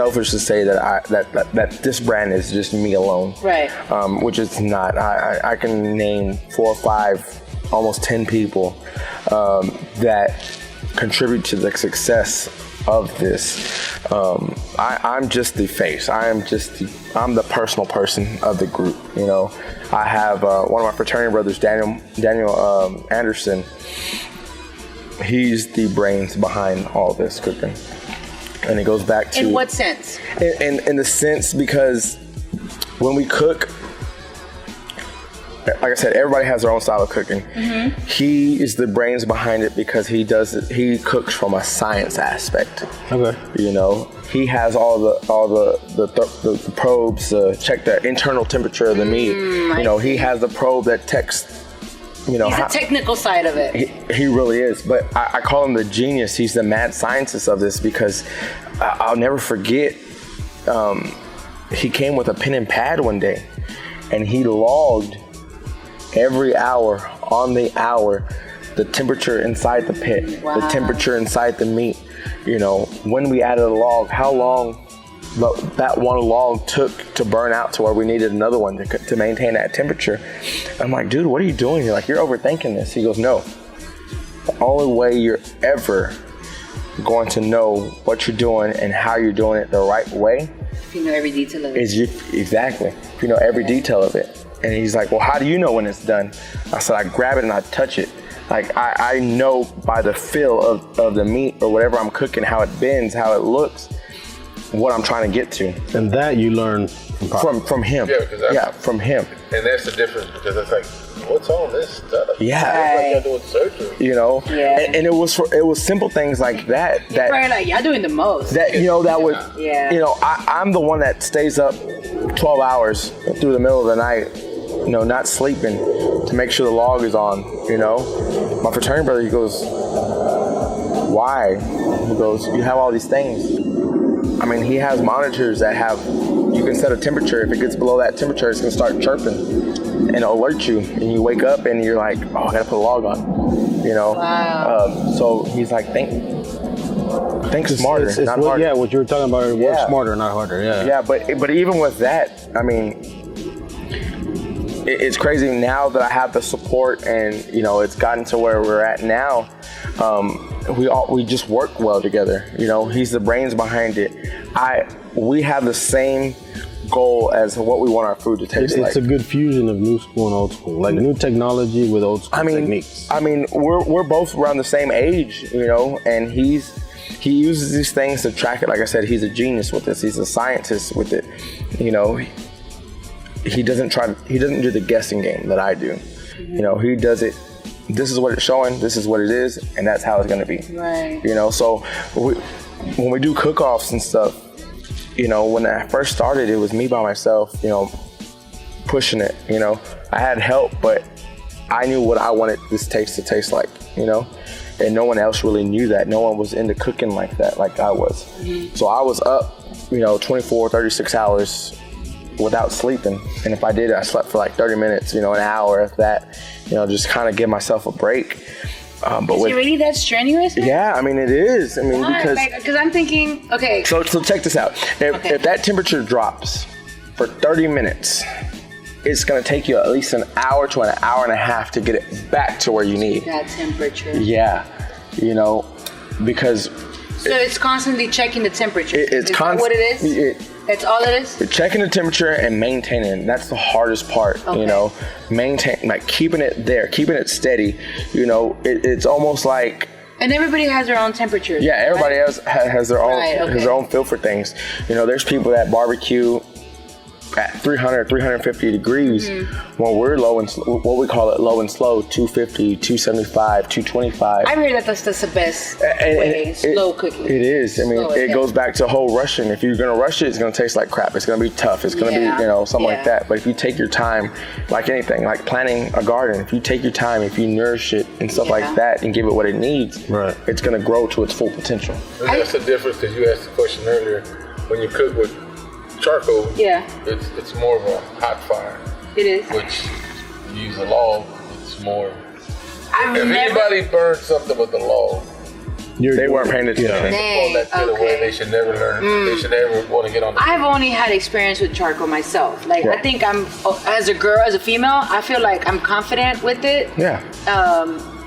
selfish to say that that this brand is just me alone. Right. Which it's not. I can name 4 or 5, almost 10 people that contribute to the success of this. I'm just the face. I'm the personal person of the group. You know, I have one of my fraternity brothers, Daniel Anderson. He's the brains behind all this cooking, and it goes back to. In what sense? In the sense because when we cook, like I said, everybody has their own style of cooking. Mm-hmm. He is the brains behind it because he cooks from a science aspect. Okay. You know, he has all the probes to check the internal temperature of the meat. You know, he has the probe that checks. You know, he's the technical side of it. He really is. But I call him the genius. He's the mad scientist of this because I'll never forget. He came with a pen and pad one day, and he logged every hour on the hour the temperature inside the pit, the temperature inside the meat. You know, when we added a log, how long that one log took to burn out to where we needed another one to maintain that temperature. I'm like, dude, what are you doing? You're like, you're overthinking this. He goes, no. The only way you're ever going to know what you're doing and how you're doing it the right way. If you know every detail of it. Exactly. If you know every detail of it. And he's like, well, how do you know when it's done? I said, I grab it and I touch it. Like, I know by the feel of the meat or whatever I'm cooking, how it bends, how it looks, what I'm trying to get to. And that you learn from him. Yeah, from him. And that's the difference because it's like, what's all this stuff? Yeah. It's like you're doing surgery. You know? Yeah. And it was simple things like that. You're probably like, y'all doing the most. That, you know, that would, yeah. You know, I'm the one that stays up 12 hours through the middle of the night, you know, not sleeping to make sure the log is on, you know? My fraternity brother, he goes, why? He goes, you have all these things. I mean, he has monitors that you can set a temperature. If it gets below that temperature, it's gonna start chirping and it'll alert you. And you wake up and you're like, oh, I gotta put a log on, you know? Wow. So he's like, think smarter, not harder. Yeah, what you were talking about, work smarter, not harder, yeah. Yeah, but even with that, I mean, it's crazy now that I have the support and, you know, it's gotten to where we're at now. We just work well together. You know, he's the brains behind it. We have the same goal as what we want our food to taste like. It's a good fusion of new school and old school, like new technology with old school techniques. I mean, we're both around the same age, you know, and he uses these things to track it. Like I said, he's a genius with this. He's a scientist with it. You know, he doesn't do the guessing game that I do. You know, he does it. This is what it's showing, this is what it is, and that's how it's gonna be. Right. You know, so when we do cook-offs and stuff, you know, when I first started, it was me by myself, you know, pushing it, you know. I had help, but I knew what I wanted this taste to taste like, you know, and no one else really knew that. No one was into cooking like that, like I was. Mm-hmm. So I was up, you know, 24, 36 hours without sleeping. And if I did, I slept for like 30 minutes, you know, an hour if that, you know, just kind of give myself a break. But is it really that strenuous? Man? Yeah, I mean, it is. I mean, because I'm thinking, okay. So check this out. If that temperature drops for 30 minutes, it's going to take you at least an hour to an hour and a half to get it back to where you need. That temperature. Yeah, you know, because... So it's constantly checking the temperature. Is that what it is? That's all it is? Checking the temperature and maintaining. That's the hardest part, you know. Like keeping it there, keeping it steady. You know, it's almost like... And everybody has their own temperature. Yeah, everybody has their own has their own feel for things. You know, there's people that barbecue at 300, 350 degrees when we're low and what we call it low and slow, 250, 275, 225. I've heard that that's the best way, slow cooking. It is. I mean, it goes back to whole rushing. If you're going to rush it, it's going to taste like crap. It's going to be tough. It's going to be, you know, something like that. But if you take your time, like anything, like planting a garden, if you take your time, if you nourish it and stuff like that and give it what it needs, it's going to grow to its full potential. And that's the difference, because you asked the question earlier, when you cook with charcoal, it's more of a hot fire. It is. Which you use a log, it's more. If anybody burns something with a log, They weren't paying attention. Yeah. Dang, That pit away, they should never learn. They should never want to get on the I've only had experience with charcoal myself. Like, Yeah. I think as a girl, as a female, I feel like I'm confident with it. Yeah.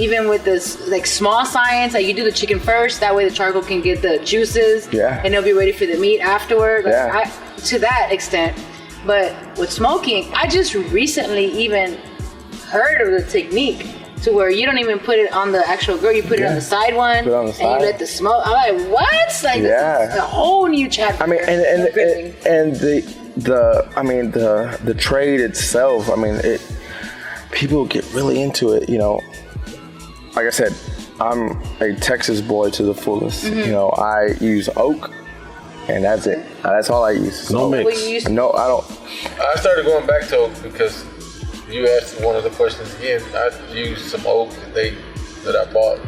Even with this, like, small science, like, you do the chicken first, that way the charcoal can get the juices. Yeah. And it'll be ready for the meat afterward. Like, Yeah. to that extent. But with smoking, I just recently even heard of the technique to where you don't even put it on the actual grill, you put it on the side one, Put it on the and side. you let the smoke. I'm like, what? Like, this is a whole new chapter. I mean, and the trade itself. I mean, people get really into it. You know, like I said, I'm a Texas boy to the fullest. Mm-hmm. You know, I use oak, and that's it. That's all I use. No mix. No, I don't. I started going back to oak because you asked one of the questions again. I used some oak that I bought,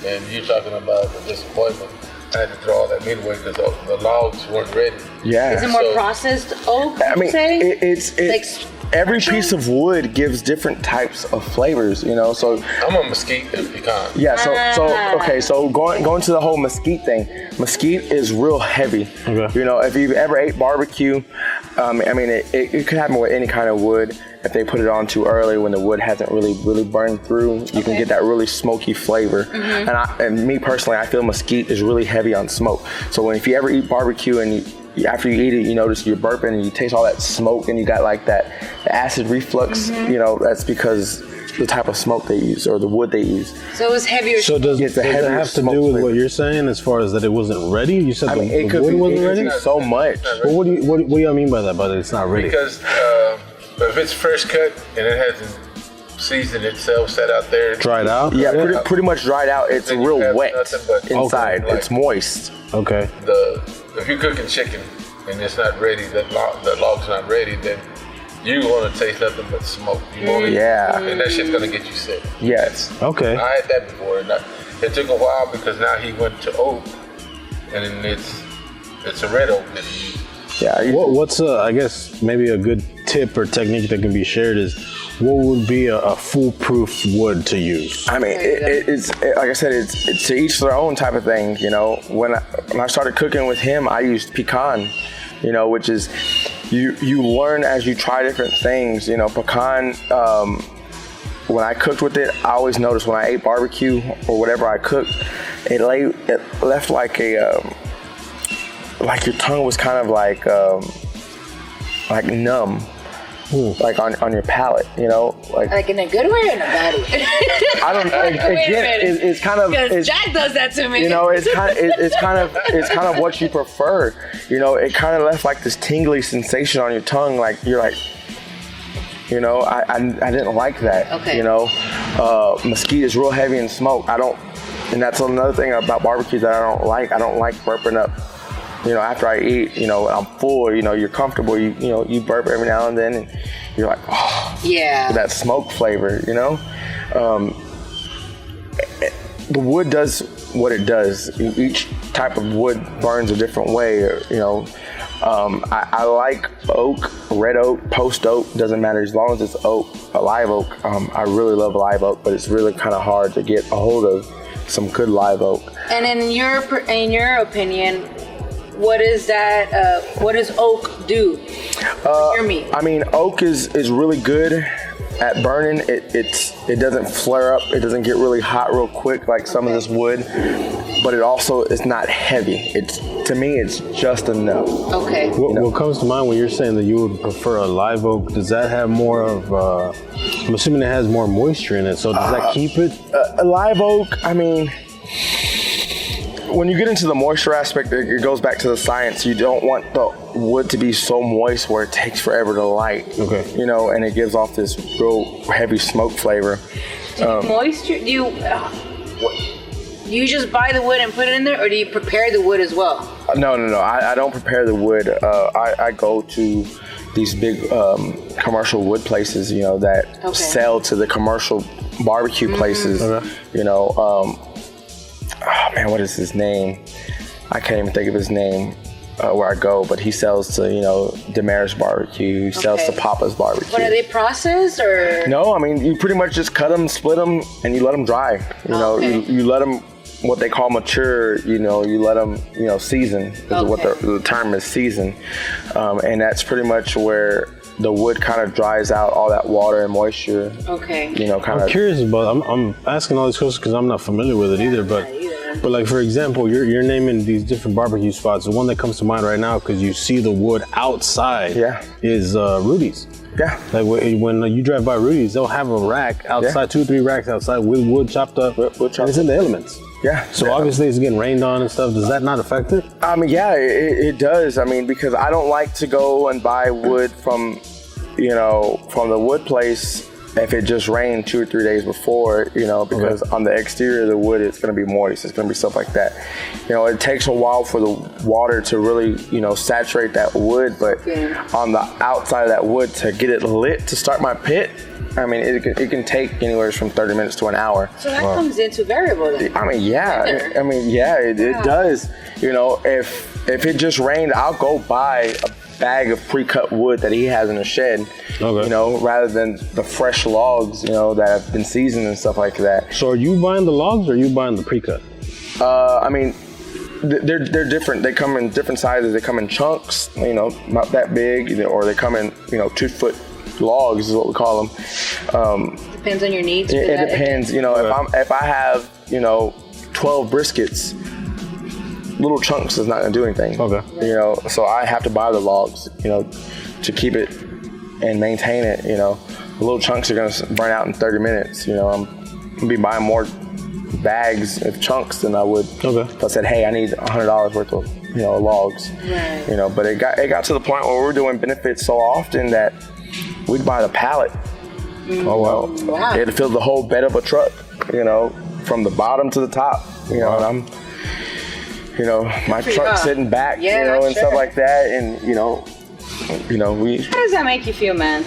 and you're talking about the disappointment. I had to throw all that meat away because the logs weren't ready. Yeah. Is it more processed oak? I mean, say? it's Like every special? piece of wood gives different types of flavors. You know, so. I'm a mesquite and pecan. Yeah, so going to the whole mesquite thing. Mesquite is real heavy. Okay. You know, if you've ever ate barbecue, I mean, it could happen with any kind of wood. If they put it on too early when the wood hasn't really burned through, you can get that really smoky flavor. And me personally, I feel mesquite is really heavy on smoke. So if you ever eat barbecue and after you eat it, you notice you're burping and you taste all that smoke and you got like that acid reflux, you know, that's because the type of smoke they use or the wood they use. So it was heavier. So does it have to do with what you're saying as far as that it wasn't ready? You said the wood wasn't ready? So much. Well, what do you mean by that? But it's not ready. Because if it's fresh cut and it hasn't seasoned itself, set out there, Dried out? Yeah, pretty much dried out. It's Then you real have wet nothing but- inside. Okay. It's moist. Okay. if you're cooking chicken and it's not ready, the log's not ready, then you're gonna taste nothing but smoke. Yeah. And that shit's gonna get you sick. Yes. Okay. I had that before, and it took a while because now he went to oak, and it's a red oak that he used. Yeah. What's I guess maybe a good tip or technique that can be shared is what would be a foolproof wood to use? I mean, it's like I said, it's to each their own type of thing. You know, when I started cooking with him, I used pecan. You know, which is you learn as you try different things. You know, pecan. When I cooked with it, I always noticed when I ate barbecue or whatever I cooked, it left like like your tongue was kind of like numb. Like on your palate, you know, like in a good way or in a bad way? I don't know. It's kind of because Jack does that to me. You know, it's kind of what you prefer. You know, it kind of left like this tingly sensation on your tongue, like you're like, you know, I didn't like that. Okay. You know, mesquite is real heavy in smoke. And that's another thing about barbecue that I don't like. I don't like burping up. You know, after I eat, you know, I'm full, you know, you're comfortable, you know, you burp every now and then and you're like, oh, yeah, that smoke flavor, you know? The wood does what it does. Each type of wood burns a different way, you know. I like oak, red oak, post oak, doesn't matter as long as it's oak, a live oak. I really love live oak, but it's really kind of hard to get a hold of some good live oak. And in your opinion, what is that? What does oak do for your meat? I mean, oak is really good at burning. It doesn't flare up. It doesn't get really hot real quick like some of this wood. But it also is not heavy. To me, it's just enough. Okay. What comes to mind when you're saying that you would prefer a live oak? Does that have more of? I'm assuming it has more moisture in it. So does that keep it? A live oak. I mean. When you get into the moisture aspect, it goes back to the science. You don't want the wood to be so moist where it takes forever to light. Okay. You know, and it gives off this real heavy smoke flavor. Moisture? Do you just buy the wood and put it in there, or do you prepare the wood as well? No. I don't prepare the wood. I go to these big commercial wood places, you know, that sell to the commercial barbecue places. Okay. You know. Oh man, what is his name? I can't even think of his name where I go, but he sells to, you know, Damaris Barbecue, he sells to Papa's Barbecue. What, are they processed or? No, I mean, you pretty much just cut them, split them, and you let them dry. You know, you let them what they call mature, you let them, season is what the term is, season. And that's pretty much where the wood kind of dries out all that water and moisture. Okay. I'm curious about, I'm asking all these questions because I'm not familiar with it either, but like, for example, you're naming these different barbecue spots. The one that comes to mind right now, because you see the wood outside, is Rudy's. Yeah. Like when you drive by Rudy's, they'll have a rack outside, 2 or 3 racks outside with wood chopped up, and it's in the elements. Yeah. So obviously it's getting rained on and stuff. Does that not affect it? Yeah, it does. Because I don't like to go and buy wood from the wood place if it just rained 2 or 3 days before, because on the exterior of the wood, it's going to be moist. It's going to be stuff like that. It takes a while for the water to really, saturate that wood. But on the outside of that wood, to get it lit to start my pit, it can take anywhere from 30 minutes to an hour. So that comes into variable then? It does. If it just rained, I'll go buy a bag of pre-cut wood that he has in the shed, rather than the fresh logs, that have been seasoned and stuff like that. So are you buying the logs or are you buying the pre-cut? They're different. They come in different sizes. They come in chunks, not that big, or they come in, 2-foot logs is what we call them. Depends on your needs. It depends. If I have 12 briskets, little chunks is not gonna do anything. Okay. So I have to buy the logs, to keep it and maintain it. The little chunks are gonna burn out in 30 minutes. I'm gonna be buying more bags of chunks than I would if I said, hey, I need $100 worth of logs. Right. But it got to the point where we're doing benefits so often that we'd buy the pallet. Oh wow. It fills the whole bed of a truck, from the bottom to the top. And I'm my truck sitting back, and stuff like that, and we. How does that make you feel, man?